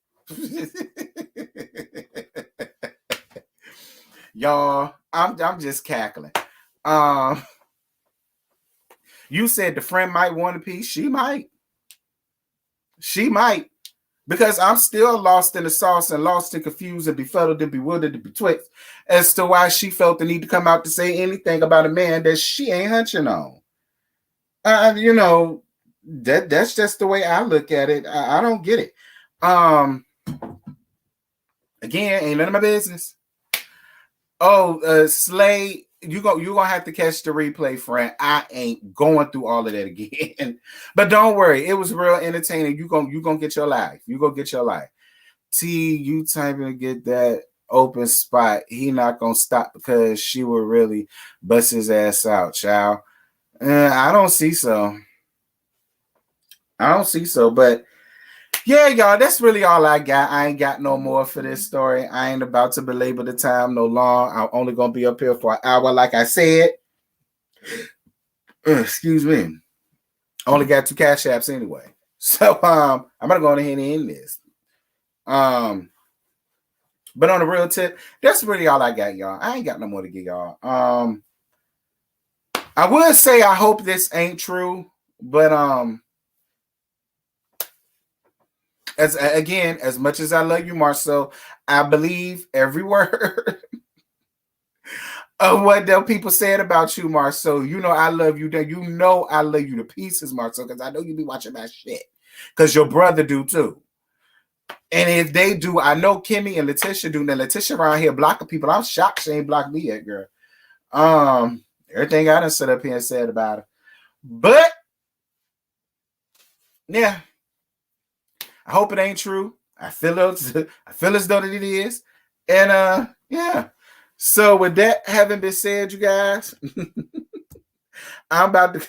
Y'all, I'm just cackling. You said the friend might want a piece. She might. Because I'm still lost in the sauce and lost and confused and befuddled and bewildered and betwixt as to why she felt the need to come out to say anything about a man that she ain't hunching on. That's just the way I look at it. I don't get it. Again, ain't none of my business. Oh, Slay, you gonna have to catch the replay, friend. I ain't going through all of that again. But don't worry, it was real entertaining. You gonna get your life. You go get your life. T, you typing to get that open spot. He not gonna stop because she will really bust his ass out, child. I don't see so. I don't see so, but yeah, y'all, that's really all I got. I ain't got no more for this story. I ain't about to belabor the time no long. I'm only gonna be up here for an hour, like I said. Excuse me. I only got 2 cash apps anyway. So I'm gonna go ahead and end this. But on the real tip, that's really all I got, y'all. I ain't got no more to give y'all. I would say I hope this ain't true, but as much as I love you, Marsau, I believe every word of what the people said about you, Marsau. You know I love you. You know I love you to pieces, Marsau, because I know you be watching my shit. Because your brother do too. And if they do, I know Kimmy and Latisha do. Now Latisha around here blocking people. I'm shocked she ain't blocked me yet, girl. Everything I done set up here and said about her. But yeah, I hope it ain't true. I feel as though that it is. And yeah. So with that having been said, you guys, I'm about to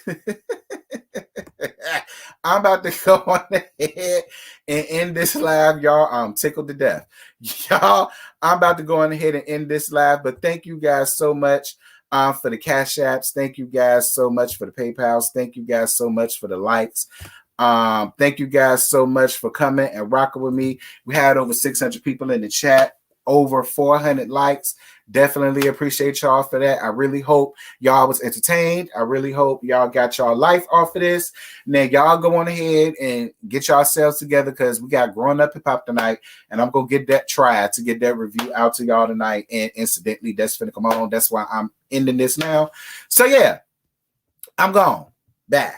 go on ahead and end this live, y'all. I'm tickled to death. Y'all, I'm about to go on ahead and end this live, but thank you guys so much for the Cash Apps. Thank you guys so much for the PayPals. Thank you guys so much for the likes. Thank you guys so much for coming and rocking with me. We had over 600 people in the chat, over 400 likes. Definitely appreciate y'all for that. I really hope y'all was entertained. I really hope y'all got y'all life off of this. Now y'all go on ahead and get yourselves together because we got Growing Up Hip Hop tonight, and I'm gonna get that to get that review out to y'all tonight. And incidentally, that's finna come on. That's why I'm ending this now. So yeah, I'm gone. Bye.